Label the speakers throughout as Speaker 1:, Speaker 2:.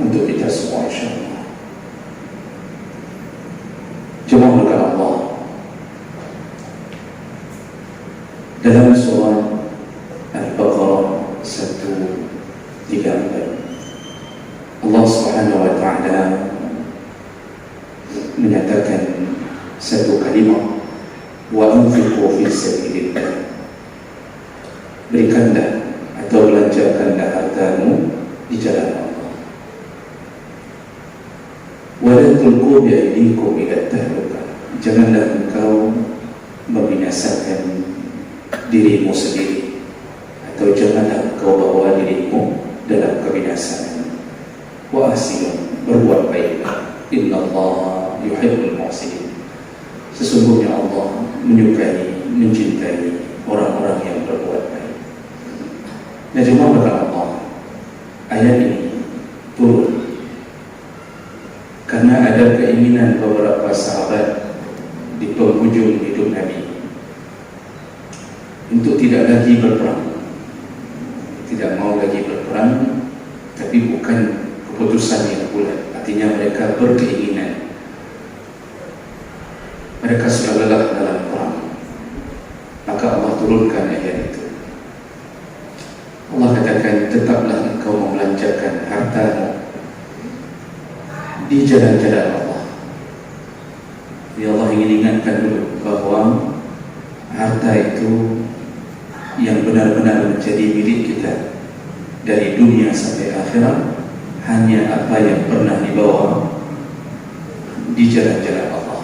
Speaker 1: untuk kita semua insyaAllah. Jemaah berkat Allah, dalam surah Al-Baqarah 134 Allah Subhanahu wa Ta'ala menyatakan satu kalimat, wa anfiqu fi sabilillah, berikanlah atau belanjakanlah hartamu di jalan Allah. Wa la tulqu bi aydikum ila tahlukah, janganlah engkau membinasakan dirimu sendiri, atau janganlah engkau bawa dirimu dalam kebinasaan. Wa ahsinu, berbuat baiklah, innallaha yuhibbul muhsinin, sesungguhnya Allah menyukai, mencintai orang-orang yang berbuat baik. Nah, jemaah berkat Allah, ayat ini turun karena ada keinginan beberapa sahabat di penghujung hidup Nabi untuk tidak lagi berperang, tidak mau lagi berperang, tapi bukan keputusan yang bulat. Artinya mereka berkeinginan, mereka sudah lelah dalam perang, maka Allah turunkan ayat itu. Allah katakan, tetaplah engkau membelanjakan hartamu di jalan-jalan Allah. Jadi Allah ingin ingatkan dulu bahawa harta itu yang benar-benar menjadi milik kita dari dunia sampai akhirat hanya apa yang pernah dibawa di jalan-jalan Allah.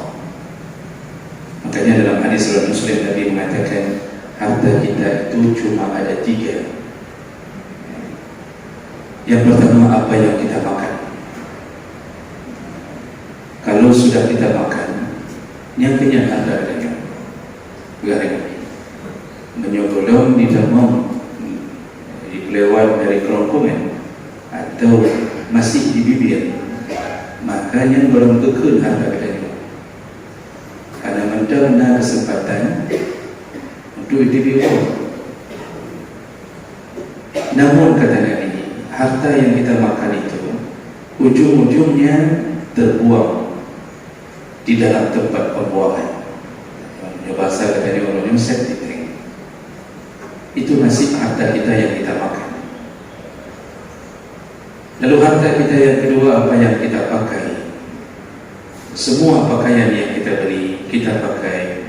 Speaker 1: Makanya dalam hadis riwayat Muslim, Nabi mengatakan harta kita itu cuma ada 3. Yang pertama, apa yang kita makan. Kalau sudah kita makan, yang kenyang harta adanya, garing menyogolong di dalam lewat dari kerongkongan atau masih di bibir, maka yang belum kekal harta adanya, karena mendapat kesempatan untuk dibibir. Namun kata Nabi, harta yang kita makan itu ujung-ujungnya terbuang di dalam tempat pembuangan. Bahasa dari orang septic tank. Itu nasib harta kita yang kita makan. Lalu harta kita yang kedua, apa yang kita pakai. Semua pakaian yang kita beli, kita pakai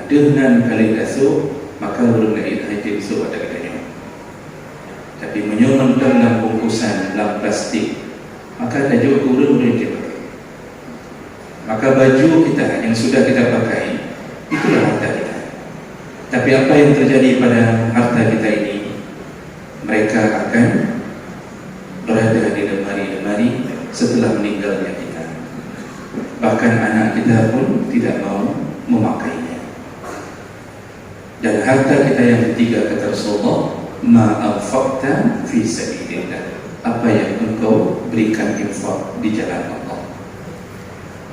Speaker 1: dengan kali kasut, maka belum lagi haji besok ada katanya. Tapi menyusun dalam bungkusan dalam plastik, maka ada juga kurun boleh dipakai. Maka baju kita yang sudah kita pakai, itulah harta kita. Tapi apa yang terjadi pada harta kita ini? Mereka akan berada di lemari-lemari setelah meninggalnya kita. Bahkan anak kita pun tidak mau memakainya. Dan harta kita yang ketiga, kata Rasulullah, ma anfaqta fi sabilillah, apa yang engkau berikan infak di jalan Allah.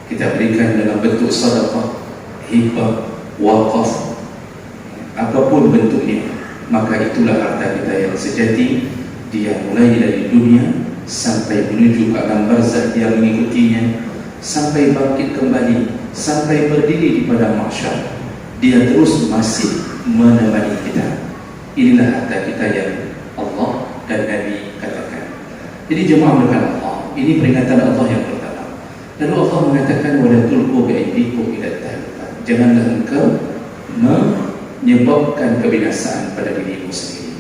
Speaker 1: Kita berikan dalam bentuk sedekah, hibah, wakaf, apapun bentuknya, maka itulah harta kita yang sejati. Dia mulai dari dunia sampai menuju ke alam barzakh yang mengikutinya, sampai bangkit kembali, sampai berdiri di padang mahsyar. Dia terus masih menemani kita. Inilah harta kita yang Allah dan Nabi katakan. Jadi jemaah berkat Allah, ini peringatan Allah yang pertama. Lalu Allah mengatakan, wala tulqu bi aydikum ila tahlukah, janganlah engkau menyebabkan kebinasaan pada dirimu sendiri.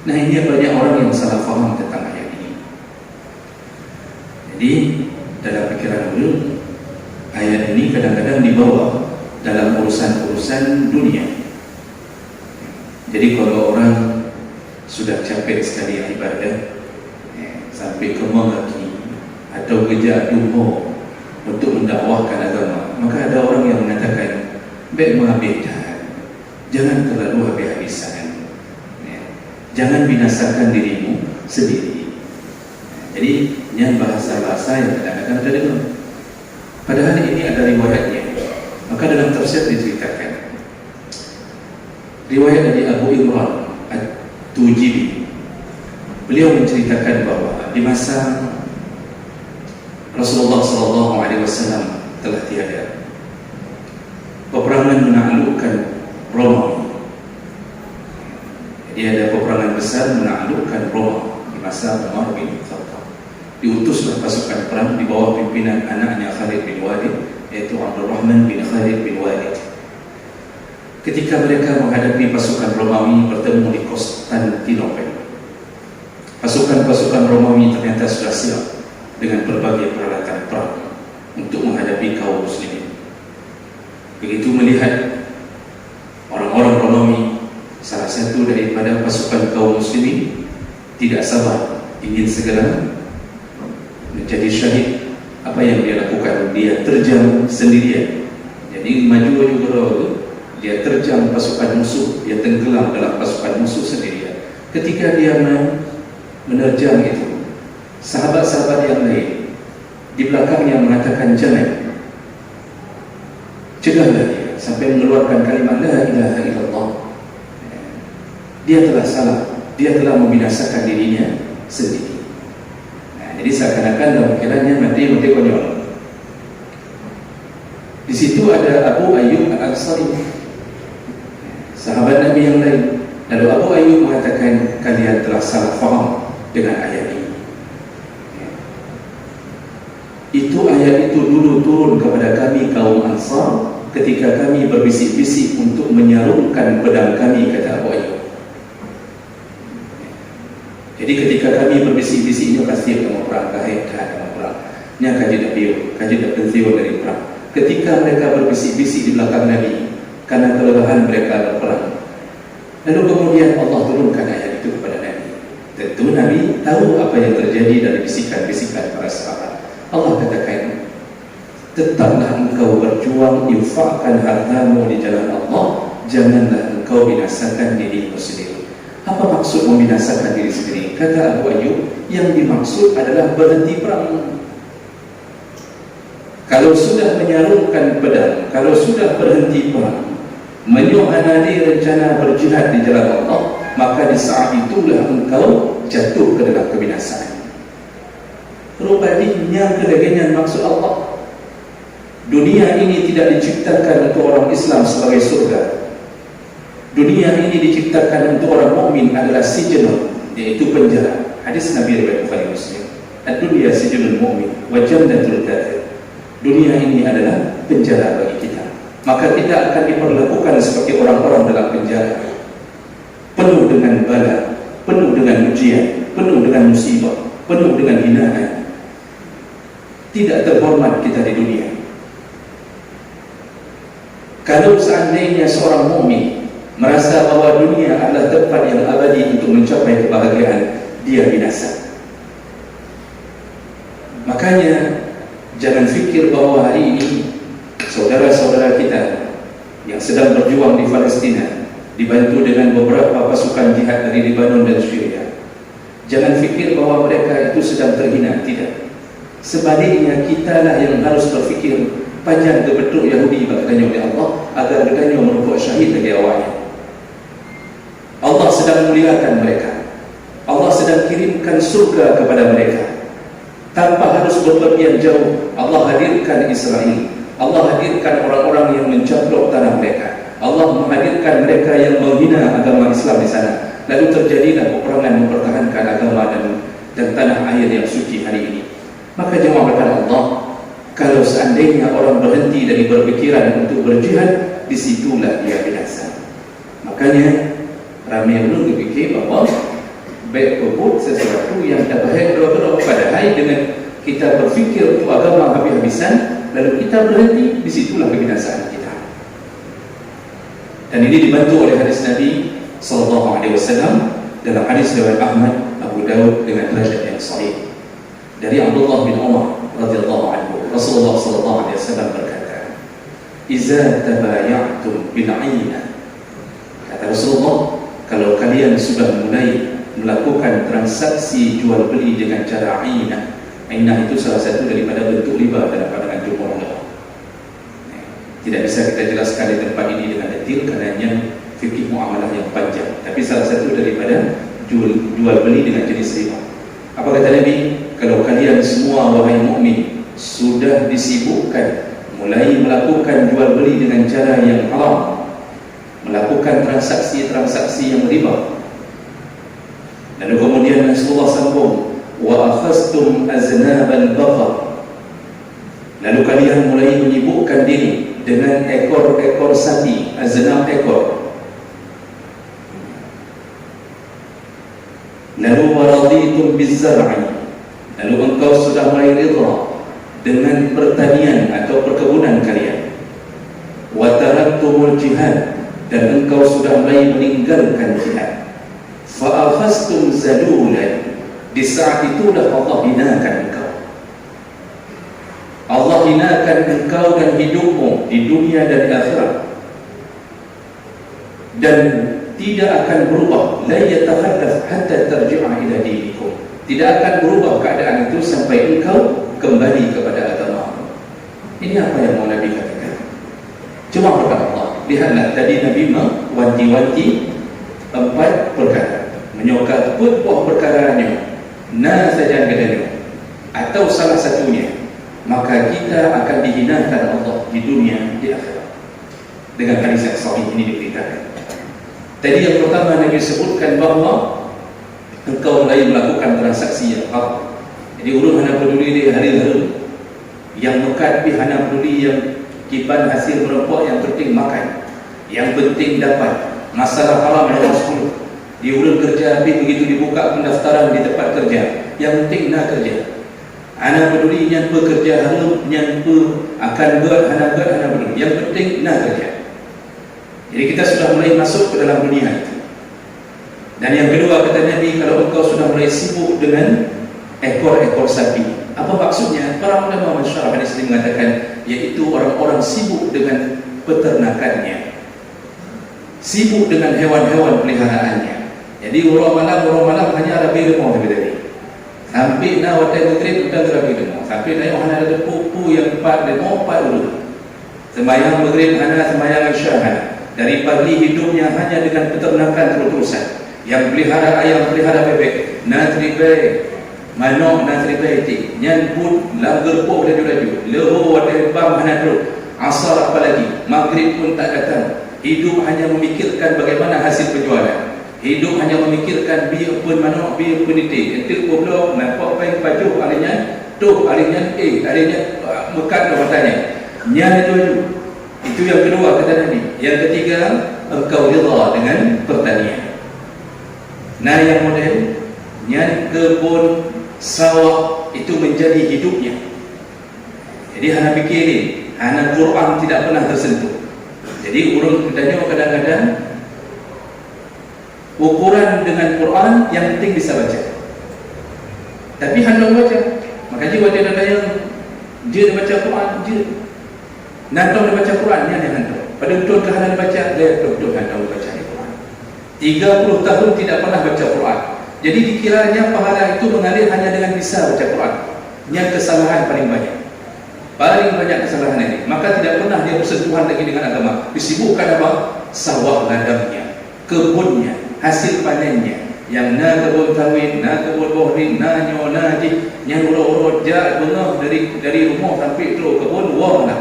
Speaker 1: Nah, ini banyak orang yang salah faham tentang ayat ini. Jadi dalam pikiran dulu, ayat ini kadang-kadang dibawa dalam urusan-urusan dunia. Jadi kalau orang sudah capek sekali ibadah, sampai ke lagi atau kerja dumo untuk mendakwahkan agama, maka ada orang yang mengatakan, baik menghabiskan, jangan terlalu habis-habisan, jangan binasakan dirimu sendiri. Jadi ini bahasa-bahasa yang kadang-kadang ada dengar. Padahal ini ada riwayatnya. Maka dalam tafsir diceritakan, riwayat dari Abu Imran At 'Tujibi, Beliau menceritakan bahwa di masa Nabi SAW, Nabi SAW Rasulullah SAW telah tiada. Peperangan menaklukkan Romawi. Jadi ada peperangan besar menaklukkan Roma di masa Umar bin Khattab. Diutuslah pasukan perang di bawah pimpinan anaknya Khalid bin Walid, yaitu Abdurrahman bin Khalid bin Walid. Ketika mereka menghadapi pasukan Romawi bertemu di Konstantinopel, pasukan-pasukan Romawi ternyata sudah siap dengan berbagai peralatan perang untuk menghadapi kaum muslimin. Begitu melihat orang-orang Romawi, salah satu daripada pasukan kaum muslimin tidak sabar ingin segera menjadi syahid. Apa yang dia lakukan? Dia terjang sendirian. Jadi maju juga dia terjang pasukan musuh, dia tenggelam dalam pasukan musuh sendirian. Ketika dia menerjang itu, sahabat-sahabat yang lain di belakangnya mengatakan jangan, cegahlah dia, sampai mengeluarkan kalimat la ilaha illallah. Dia telah salah, dia telah membinasakan dirinya sendiri. Jadi seakan-akan dalam pikirannya mati konyol. Di situ ada Abu Ayyub Al-Ansari, sahabat Nabi yang lain. Lalu Abu Ayyub mengatakan, kalian telah salah faham dengan ayat ini. Itu ayat itu dulu turun kepada kami kaum Ansar ketika kami berbisik-bisik untuk menyarungkan pedang kami, kata Abu Ayyub. Jadi ketika kami berbisik-bisik, pasti akan perang, akan perang. Ini akan tidak biur, akan tidak pensiun dari perang. Ketika mereka berbisik-bisik di belakang Nabi karena kelelahan mereka berperang, lalu kemudian Allah turunkan ayat itu kepada Nabi. Tentu Nabi tahu apa yang terjadi dari bisikan-bisikan para sahabat. Allah katakan, tetaplah engkau berjuang, infakkan hartamu di jalan Allah, janganlah engkau binasakan dirimu sendiri. Apa maksud membinasakan diri sendiri? Kata Abu Ayyub, yang dimaksud adalah berhenti perang. Kalau sudah menyarungkan pedang, kalau sudah berhenti perang, menyuhanadi rencana berjihad di jalan Allah, maka di saat itulah engkau jatuh ke dalam kebinasaan. Rupanya kedegian maksud Allah. Dunia ini tidak diciptakan untuk orang Islam sebagai surga. Dunia ini diciptakan untuk orang mukmin adalah sijnun, yaitu penjara. Hadis Nabi riwayat Bukhari Muslim. Ad-dunya sijnul mu'min wa jannatul kafir. Dunia ini adalah penjara bagi kita. Maka kita akan diperlakukan seperti orang-orang dalam penjara, penuh dengan bala, penuh dengan ujian, penuh dengan musibah, penuh dengan hinaan. Tidak terhormat kita di dunia. Kalau seandainya seorang mukmin merasa bahwa dunia adalah tempat yang abadi untuk mencapai kebahagiaan, dia binasa. Makanya jangan fikir bahwa hari ini saudara-saudara kita yang sedang berjuang di Palestina dibantu dengan beberapa pasukan jihad dari Lebanon dan Syria, jangan fikir bahwa mereka itu sedang terhina. Tidak. Sebaliknya, kitalah yang harus berfikir panjang kebetul Yahudi bertanya oleh Allah agar mereka menumpuk syahid bagi awalnya. Allah sedang memuliakan mereka. Allah sedang kirimkan surga kepada mereka tanpa harus berpergian jauh. Allah hadirkan Israel, Allah hadirkan orang-orang yang mencaplok tanah mereka, Allah menghadirkan mereka yang menghina agama Islam di sana. Lalu terjadilah peperangan mempertahankan agama dan tanah air yang suci hari ini. Maka jawabkan Allah, kalau seandainya orang berhenti dari berpikiran untuk berjihad, disitulah dia binasa. Makanya ramai orang berfikir bahawa baik kebut sesuatu yang tak baik padahal dengan kita berfikir untuk agama habis-habisan, lalu kita berhenti, disitulah kebinasaan kita. Dan ini dibantu oleh hadis Nabi SAW dalam hadis riwayat Ahmad, Abu Daud dengan derajat yang sahih. Dari Abdullah bin Umar radhiyallahu anhu, Rasulullah SAW berkata, "Iza tabaya'tum bil 'ainah." Kata Rasulullah, kalau kalian sudah mulai melakukan transaksi jual beli dengan cara 'ainah. 'Ainah itu salah satu daripada bentuk riba dalam pandangan jumhur ulama. Tidak bisa kita jelaskan di tempat ini dengan detail karena yang fikih muamalah yang panjang. Tapi salah satu daripada jual beli dengan jenis riba. Apa kata Nabi? Kalau kalian semua wahai mukmin sudah disibukkan mulai melakukan jual beli dengan cara yang haram, melakukan transaksi-transaksi yang riba. Lalu kemudian Rasulullah sambung, wa akhastum aznabal baqar, lalu kalian mulai menyibukkan diri dengan ekor-ekor sapi, aznab ekor. Lalu waraditum bizzar'i, lalu engkau sudah mulai ridha dengan pertanian atau perkebunan kalian. Wa taraktumul jihad, dan engkau sudah mulai meninggalkan jihad. Fa akhastum zalulan, di saat itulah Allah hinakan engkau. Allah hinakan engkau dan hidupmu di dunia dan di akhirat, dan tidak akan berubah. La yatahaddats hatta tarji'a ila dinikum, tidak akan berubah keadaan itu sampai engkau kembali kepada agama. Ini apa yang mau Nabi katakan? Cuma kepada Allah. Lihatlah tadi Nabi mewanti-wanti 4 perkara, menyokap buah perkaranya, na saja katanya, atau salah satunya, maka kita akan dihinakan Allah di dunia di akhirat. Dengan hadis yang sahih ini diberitakan. Tadi yang pertama Nabi sebutkan bahawa engkau mulai melakukan transaksi yang haram. Jadi urung hana peduli di hari-hari yang mekat, pi hana peduli yang kiban hasil merempok, yang penting makan, yang penting dapat. Masalah haram nomor 10. Di urung kerja, pi begitu dibuka pendaftaran di tempat kerja, yang penting nak kerja. Hana peduli yang bekerja harum, yang akan buat hana peduli, yang penting nak kerja. Jadi kita sudah mulai masuk ke dalam dunia itu. Dan yang kedua kata Nabi, kalau engkau sudah mulai sibuk dengan ekor-ekor sapi. Apa maksudnya? Para ulama masyarakat hadis ini mengatakan, yaitu orang-orang sibuk dengan peternakannya, sibuk dengan hewan-hewan peliharaannya. Jadi orang malam hanya rabi lemah tadi. Sampai na waktu maghrib udah rabi lemah. Sampai na hanya ada pupu yang 4 lemah 4 dulu. Sembahyang maghrib hanya sembahyang isya. Dari pagi hidupnya hanya dengan peternakan terus-terusan. Yang pelihara ayam, pelihara bebek, natribai, manok natribai ti, nyan pun langgerpok laju-laju, leho wadah bam hana terus, asar apalagi, maghrib pun tak datang. Hidup hanya memikirkan bagaimana hasil penjualan. Hidup hanya memikirkan biar pun manok, biar pun itu. Entik goblok, nampak paling baju alinya, tuh alinya alinya mekat katanya. Nyan itu. Itu yang kedua kata Nabi. Yang ketiga, engkau rida dengan pertanian. Nah yang model, nyan kebun sawah itu menjadi hidupnya. Jadi hana pikirin, hana Quran tidak pernah tersentuh. Jadi urung katanya kadang-kadang ukuran dengan Quran yang penting bisa baca. Tapi hana baca. Makanya waktu ada yang dia baca Quran, dia nantau dia baca Quran, dia nantau. Pada betul ke hana baca, dia betul nantau baca Quran. 30 tahun tidak pernah baca Quran. Jadi dikiranya pahala itu mengalir hanya dengan bisa baca Quran. Yang kesalahan paling banyak. Paling banyak kesalahan ini. Maka tidak pernah dia bersentuhan lagi dengan agama. Disibukkan apa? Sawah ladangnya, kebunnya, hasil panennya. Yang na kebun kawin, na kebun bohrin, na nyo, na ji, yang urut-urut jat bengah dari rumah sampai tu kebun wang lah.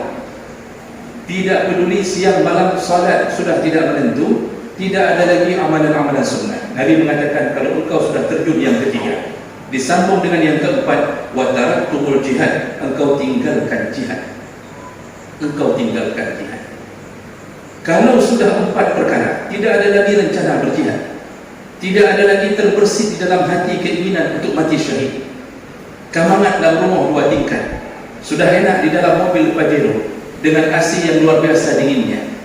Speaker 1: Tidak peduli siang malam salat sudah tidak menentu. Tidak ada lagi amalan-amalan sunnah. Nabi mengatakan kalau engkau sudah terjun yang ketiga, disambung dengan yang keempat, wa taraktumul jihad, engkau tinggalkan jihad. Engkau tinggalkan jihad. Kalau sudah 4 perkara, tidak ada lagi rencana berjihad, tidak ada lagi terbersih di dalam hati keinginan untuk mati syahid. Kamangat dalam rumah 2 tingkat, sudah enak di dalam mobil Pajero dengan AC yang luar biasa dinginnya.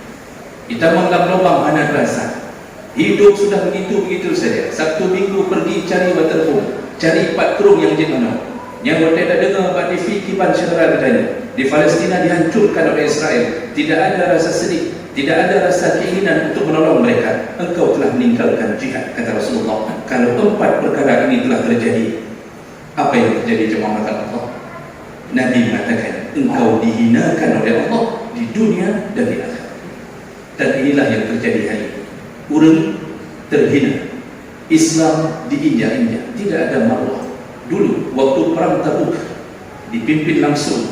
Speaker 1: Kita dalam lubang hana rasa. Hidup sudah begitu-begitu saja. Sabtu minggu pergi cari waterboom, cari 4 kerung yang jemana. Yang waktu tak dengar Pak TV kiban syarah katanya, di Palestina dihancurkan oleh Israel. Tidak ada rasa sedih, tidak ada rasa keinginan untuk menolong mereka. Engkau telah meninggalkan jihad, kata Rasulullah. Kalau 4 perkara ini telah terjadi, apa yang terjadi jemaah Allah? Nabi mengatakan, engkau dihinakan oleh Allah di dunia dan di akhirat. Dan inilah yang terjadi hari ini. Urang terhina, Islam diinjak-injak, tidak ada marwah. Dulu waktu perang Tabuk, dipimpin langsung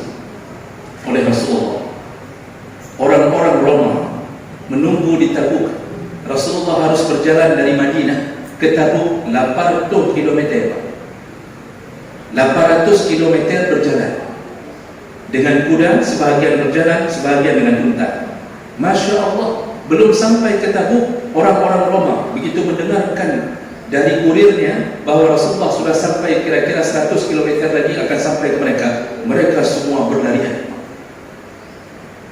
Speaker 1: oleh Rasulullah. Orang-orang Roma menunggu di Tabuk. Rasulullah harus berjalan dari Madinah ke Tabuk 800 km. 800 km berjalan dengan kuda, sebahagian berjalan, sebahagian dengan unta. Masya Allah, belum sampai ke Tabuk, orang-orang Roma begitu mendengarkan dari kurirnya bahwa Rasulullah sudah sampai kira-kira 100 km lagi akan sampai ke mereka. Mereka semua berlarian,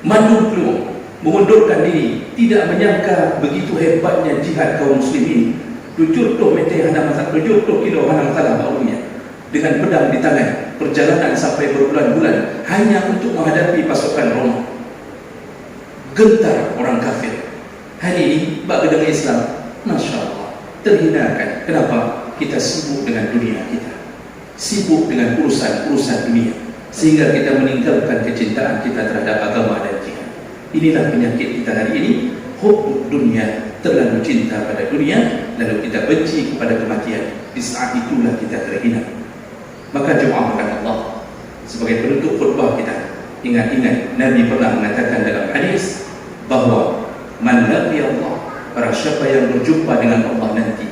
Speaker 1: mandul keluar, mengundurkan diri, tidak menyangka begitu hebatnya jihad kaum muslimin. 70 meter hana masalah, 70 kilo hana masalah baunya, dengan pedang di tangan, perjalanan sampai berbulan-bulan hanya untuk menghadapi pasukan Roma. Gentar orang kafir. Hari ini bagi dengan Islam, Masya Allah, terhinakan. Kenapa? Kita sibuk dengan dunia kita, sibuk dengan urusan dunia, sehingga kita meninggalkan kecintaan kita terhadap agama dan jihad. Inilah penyakit kita hari ini. Hub dunia, terlalu cinta pada dunia, lalu kita benci kepada kematian. Di saat itulah kita terhina. Maka jemaah Allah, sebagai penutup khutbah kita, ingat-ingat Nabi pernah mengatakan dalam hadis bahawa man laqiya Allah, barang siapa yang berjumpa dengan Allah nanti,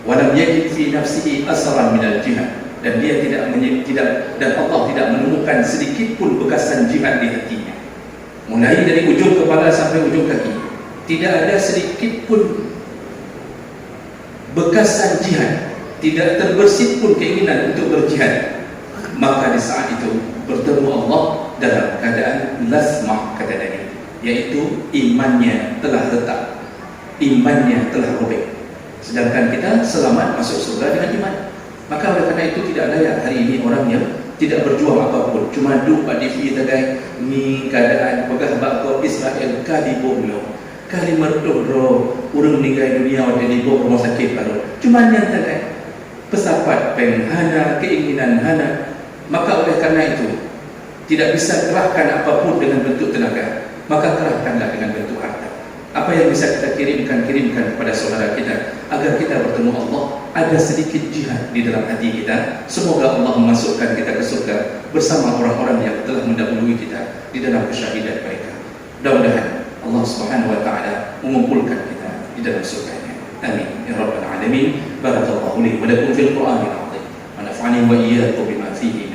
Speaker 1: walam yajid fi nafsihi asran minal jihad, dan dia dan Allah tidak menemukan sedikit pun bekasan jihad di hatinya, mulai dari ujung kepala sampai ujung kaki, tidak ada sedikit pun bekasan jihad, tidak terbersit pun keinginan untuk berjihad, maka di saat itu bertemu Allah dalam keadaan lasmah, kata Nabi, yaitu imannya telah retak, imannya telah robek. Sedangkan kita selamat masuk surga dengan iman. Maka oleh karena itu tidak layak hari ini orang yang tidak berjuang apapun, cuma duduk pada TV tagai ni keadaan pegah bakau Israel kali bomlo, kali merdoh urang meninggal dunia waktu di rumah sakit baru. Cuma yang tagai pesapat penghana, keinginan hana. Maka oleh karena itu tidak bisa kerahkan apapun dengan bentuk tenaga, maka kerahkanlah dengan bentuk harta. Apa yang bisa kita kirimkan kepada saudara kita, agar kita bertemu Allah. Ada sedikit jihad di dalam hati kita. Semoga Allah memasukkan kita ke surga bersama orang-orang yang telah mendahului kita di dalam kesyahidan mereka. Mudah-mudahan Allah Subhanahu wa taala mengumpulkan kita di dalam surganya. Amin ya rabbal alamin. Barakallahu li wa lakum fil Qur'anil azim wa nafa'ani wa iyyakum bima fihi